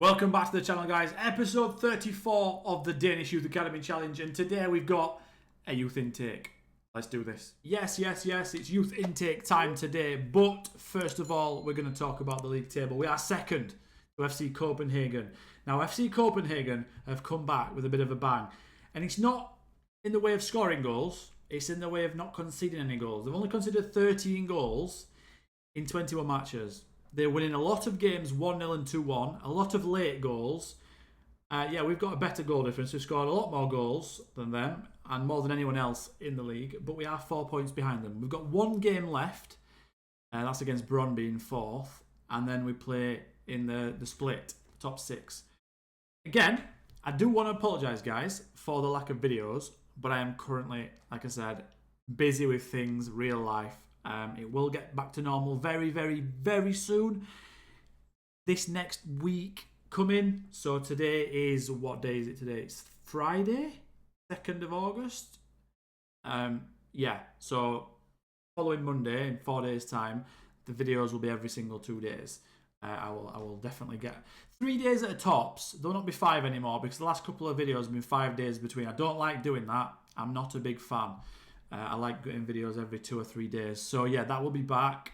Welcome back to the channel, guys. Episode 34 of the Danish Youth Academy Challenge, and today we've got a youth intake. Let's do this. Yes, it's youth intake time today, but first of all, we're going to talk about the league table. We are second to FC Copenhagen. Now, FC Copenhagen have come back with a bit of a bang, and it's not in the way of scoring goals, it's in the way of not conceding any goals. They've only conceded 13 goals in 21 matches. They're winning a lot of games 1-0 and 2-1. A lot of late goals. Yeah, we've got a better goal difference. We've scored a lot more goals than them and more than anyone else in the league. But we are 4 points behind them. We've got one game left. That's against Brøndby in fourth. And then we play in the split, top six. Again, I do want to apologise, guys, for the lack of videos. But I am currently, like I said, busy with things, real life. It will get back to normal very, very, very soon. This next week coming. So today is, what day is it today? It's Friday, 2nd of August. Yeah, so following Monday, in 4 days' time, the videos will be every single 2 days. I will definitely get 3 days at a tops. They'll not be 5 anymore because the last couple of videos have been 5 days between. I don't like doing that. I'm not a big fan. I like getting videos every 2 or 3 days. So yeah, that will be back.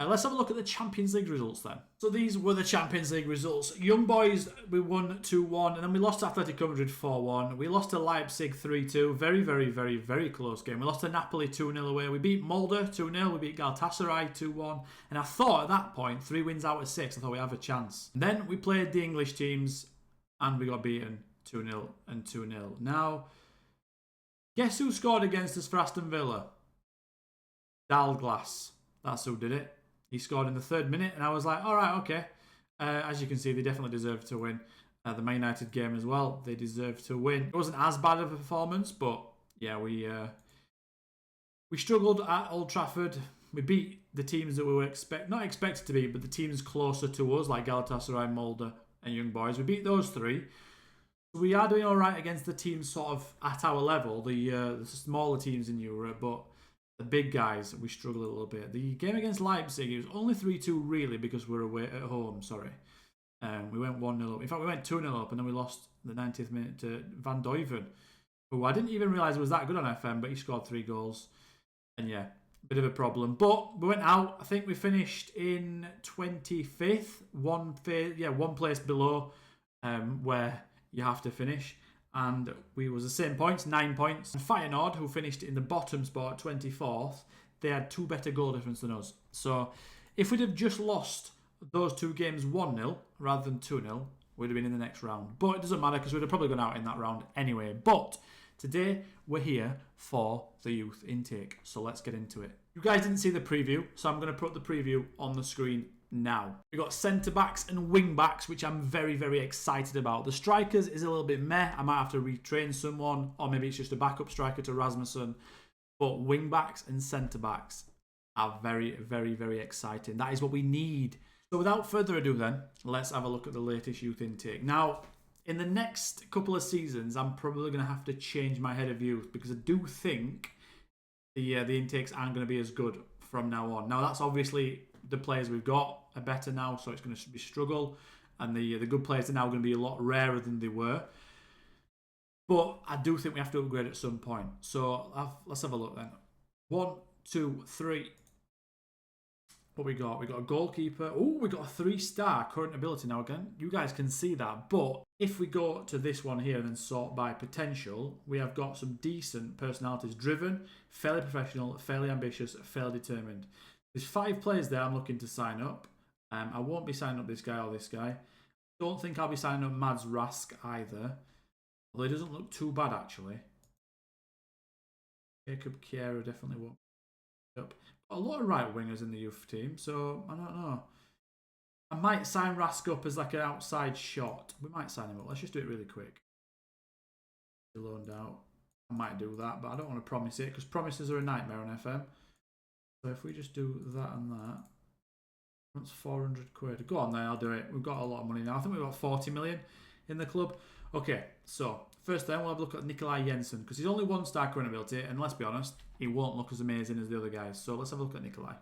Let's have a look at the Champions League results then. So these were the Champions League results. Young Boys, we won 2-1. And then we lost to Athletic Madrid 4-1. We lost to Leipzig 3-2. Very, very, very, very close game. We lost to Napoli 2-0 away. We beat Molde 2-0. We beat Galatasaray 2-1. And I thought at that point, 3 wins out of 6, I thought we have a chance. And then we played the English teams and we got beaten 2-0 and 2-0. Now, guess who scored against us for Aston Villa? Dalglass. That's who did it. He scored in the 3rd minute, and I was like, all right, okay. As you can see, they definitely deserve to win. The Man United game as well, they deserve to win. It wasn't as bad of a performance, but yeah, we struggled at Old Trafford. We beat the teams that we were not expected to beat, but the teams closer to us, like Galatasaray, Molde, and Young Boys. We beat those 3. We are doing all right against the teams sort of at our level, the smaller teams in Europe, but the big guys, we struggle a little bit. The game against Leipzig, it was only 3-2 really because we're away at home, sorry. We went 1-0 up. In fact, we went 2-0 up and then we lost the 90th minute to Van Duyven, who I didn't even realise was that good on FM, but he scored 3 goals. And yeah, bit of a problem. But we went out. I think we finished in 25th, one place below where you have to finish. And we was the same points, 9 points. And Feyenoord, who finished in the bottom spot, 24th, they had 2 better goal difference than us. So if we'd have just lost those 2 games 1-0 rather than 2-0, we'd have been in the next round. But it doesn't matter because we'd have probably gone out in that round anyway. But today we're here for the youth intake. So let's get into it. You guys didn't see the preview, so I'm going to put the preview on the screen now. We've got centre-backs and wing-backs, which I'm very, very excited about. The strikers is a little bit meh. I might have to retrain someone, or maybe it's just a backup striker to Rasmussen. But wing-backs and centre-backs are very, very, very exciting. That is what we need. So without further ado then, let's have a look at the latest youth intake. Now, in the next couple of seasons, I'm probably going to have to change my head of youth because I do think the intakes aren't going to be as good from now on. Now, that's obviously the players we've got are better now, so it's going to be struggle, and the good players are now going to be a lot rarer than they were. But I do think we have to upgrade at some point. So let's have a look then. 1, 2, 3. What we got? We got a goalkeeper. Oh, we got a 3-star current ability now again. You guys can see that. But if we go to this one here and then sort by potential, we have got some decent personalities. Driven, fairly professional, fairly ambitious, fairly determined. There's 5 players there I'm looking to sign up. I won't be signing up this guy or this guy. Don't think I'll be signing up Mads Rask either. Although he doesn't look too bad actually. Jacob Chiara definitely won't be up. Got a lot of right wingers in the youth team, so I don't know. I might sign Rask up as like an outside shot. We might sign him up. Let's just do it really quick. He's loaned out. I might do that, but I don't want to promise it because promises are a nightmare on FM. So if we just do that and that, that's 400 quid. Go on then, I'll do it. We've got a lot of money now. I think we've got 40 million in the club. Okay, so first then we'll have a look at Nikolai Jensen because he's only 1-star current ability, and let's be honest, he won't look as amazing as the other guys. So let's have a look at Nikolai.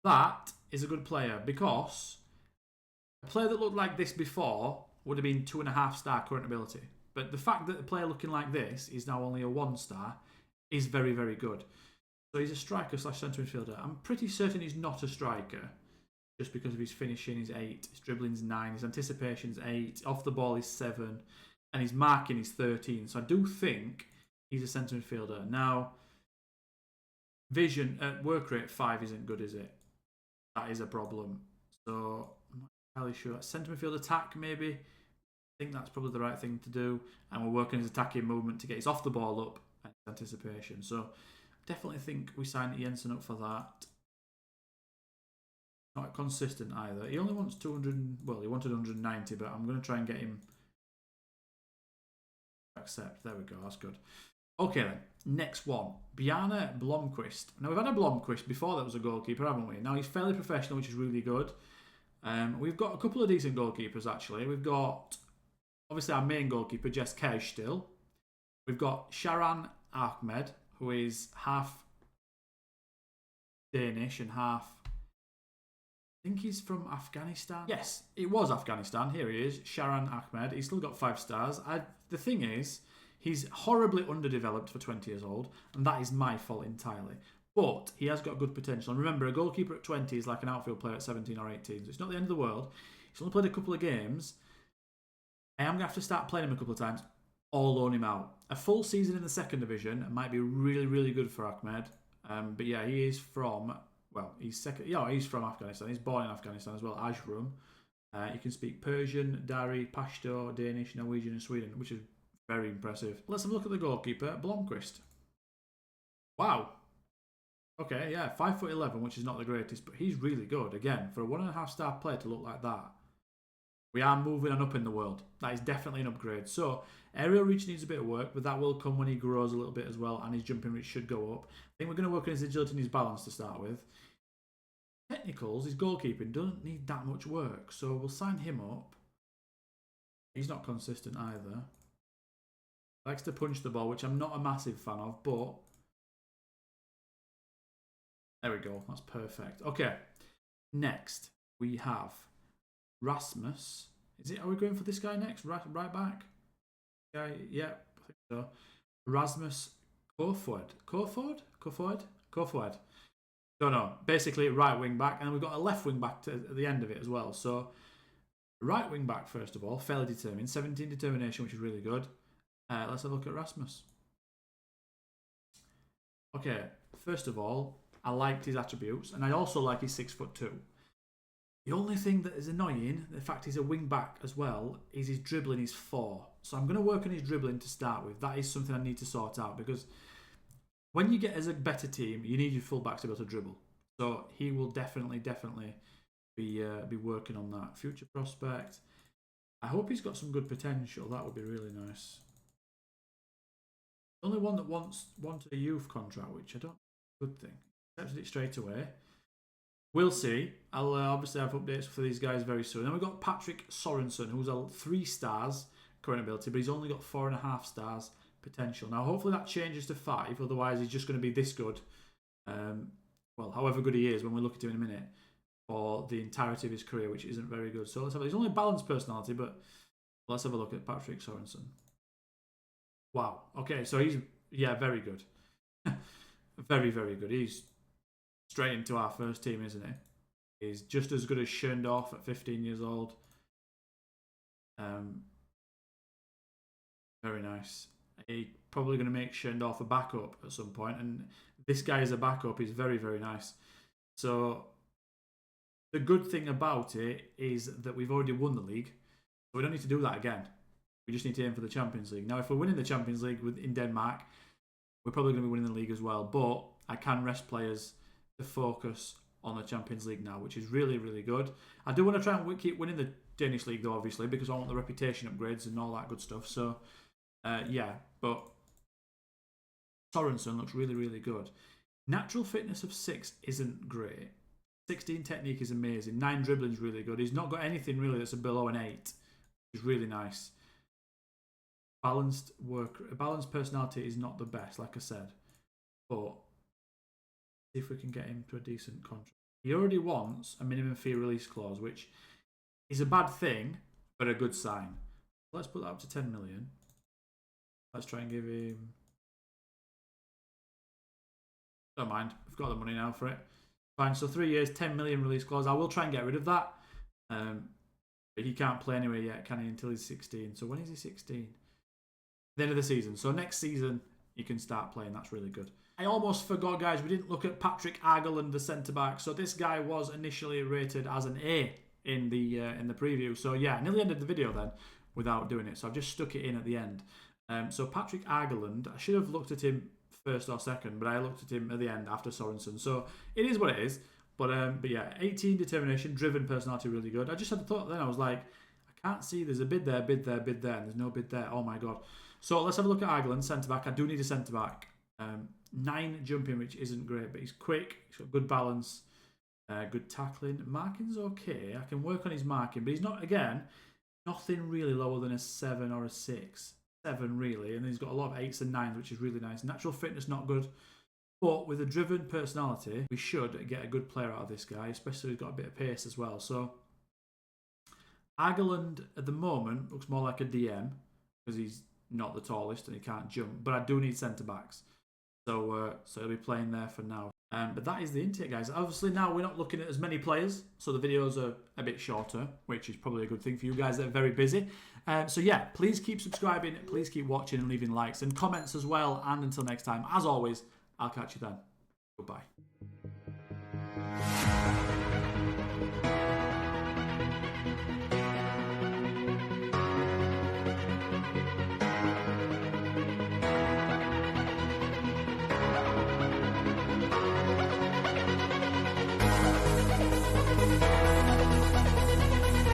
That is a good player because player that looked like this before would have been 2.5-star current ability. But the fact that a player looking like this is now only a 1-star is very, very good. So he's a striker / centre midfielder. I'm pretty certain he's not a striker, just because of his finishing is 8, his dribbling's 9, his anticipation's 8, off the ball is 7, and his marking is 13. So I do think he's a centre midfielder. Now, vision at work rate 5 isn't good, is it? That is a problem. So I'm not entirely sure. Centre midfield attack, maybe. I think that's probably the right thing to do. And we're working his attacking movement to get his off the ball up and his anticipation. So definitely think we signed Jensen up for that. Not consistent either. He only wants 200. Well, he wanted 190, but I'm going to try and get him to accept. There we go. That's good. Okay then. Next one. Bjarne Blomqvist. Now we've had a Blomqvist before that was a goalkeeper, haven't we? Now he's fairly professional, which is really good. We've got a couple of decent goalkeepers actually. We've got obviously our main goalkeeper, Jess Kaj still. We've got Sharan Ahmed, who is half Danish and half... I think he's from Afghanistan. Yes, it was Afghanistan. Here he is, Sharan Ahmed. He's still got 5 stars. The thing is, he's horribly underdeveloped for 20 years old, and that is my fault entirely. But he has got good potential. And remember, a goalkeeper at 20 is like an outfield player at 17 or 18. So it's not the end of the world. He's only played a couple of games. I am going to have to start playing him a couple of times or loan him out. A full season in the second division might be really, really good for Ahmed. But yeah, he is from... Well, he's from Afghanistan. He's born in Afghanistan as well, Ajrum. He can speak Persian, Dari, Pashto, Danish, Norwegian, and Sweden, which is very impressive. Let's have a look at the goalkeeper, Blomqvist. Wow. Okay, yeah, 5'11", which is not the greatest, but he's really good. Again, for a 1.5-star player to look like that, we are moving on up in the world. That is definitely an upgrade. So, aerial reach needs a bit of work, but that will come when he grows a little bit as well, and his jumping reach should go up. I think we're going to work on his agility and his balance to start with. Technicals, his goalkeeping doesn't need that much work, so we'll sign him up. He's not consistent either. Likes to punch the ball, which I'm not a massive fan of, but... There we go, that's perfect. Okay, next we have Rasmus. Are we going for this guy next? Right back? Yeah, I think so. Rasmus Kofod? Don't know. Basically, right wing back, and then we've got a left wing back at the end of it as well. So, right wing back, first of all, fairly determined. 17 determination, which is really good. Let's have a look at Rasmus. Okay, first of all, I liked his attributes, and I also like his 6'2". The only thing that is annoying, the fact he's a wing back as well, is his dribbling is 4. So I'm going to work on his dribbling to start with. That is something I need to sort out, because when you get as a better team, you need your fullbacks to be able to dribble. So he will definitely be working on that. Future prospect. I hope he's got some good potential. That would be really nice. The only one that wanted a youth contract, which I don't think is a good thing. Accepted it straight away. We'll see. I'll obviously have updates for these guys very soon. Then we've got Patrick Sorensen, who's a 3 stars current ability, but he's only got 4.5 stars potential. Now, hopefully that changes to 5. Otherwise, he's just going to be this good. Well, however good he is when we look at him in a minute, for the entirety of his career, which isn't very good. So let's have. He's only a balanced personality, but let's have a look at Patrick Sorensen. Wow. Okay, so he's very good. Very, very good. He's straight into our first team, isn't he? He's just as good as Schöndorf at 15 years old. Very nice. He's probably going to make Schöndorf a backup at some point, and this guy as a backup is very, very nice. So the good thing about it is that we've already won the league, so we don't need to do that again. We just need to aim for the Champions League. Now, if we're winning the Champions League in Denmark, we're probably going to be winning the league as well, but I can rest players to focus on the Champions League now, which is really, really good. I do want to try and keep winning the Danish league, though, obviously, because I want the reputation upgrades and all that good stuff. So, yeah, but Sorensen looks really, really good. Natural fitness of 6 isn't great. 16 technique is amazing. 9 dribbling is really good. He's not got anything really that's below an 8, which is really nice. Balanced personality is not the best, like I said, but see if we can get him to a decent contract. He already wants a minimum fee release clause, which is a bad thing, but a good sign. Let's put that up to 10 million. Let's try and give him... Don't mind. We've got the money now for it. Fine. So 3 years, 10 million release clause. I will try and get rid of that. But he can't play anyway yet, can he? Until he's 16. So when is he 16? The end of the season. So next season, you can start playing. That's really good. I almost forgot, guys. We didn't look at Patrick Argeland, the centre-back. So this guy was initially rated as an A in the preview. So yeah, I nearly ended the video then without doing it. So I've just stuck it in at the end. So Patrick Argeland, I should have looked at him first or second, but I looked at him at the end after Sorensen. So it is what it is. But yeah, 18 determination, driven personality, really good. I just had a thought then. I was like, I can't see. There's a bid there, bid there, bid there, and there's no bid there. Oh my god. So let's have a look at Argeland, centre back. I do need a centre back. 9 jumping, which isn't great, but he's quick. He's got good balance, good tackling. Marking's okay. I can work on his marking, but he's not, again, nothing really lower than a 7 or a 6. 7 really, and then he's got a lot of 8s and 9s, which is really nice. Natural fitness, not good. But with a driven personality, we should get a good player out of this guy, especially if he's got a bit of pace as well. So, Argeland at the moment looks more like a DM because he's not the tallest and he can't jump. But I do need centre-backs. So he'll be playing there for now. But that is the intake, guys. Obviously, now we're not looking at as many players, so the videos are a bit shorter, which is probably a good thing for you guys that are very busy. So yeah, please keep subscribing, please keep watching and leaving likes and comments as well. And until next time, as always, I'll catch you then. Goodbye.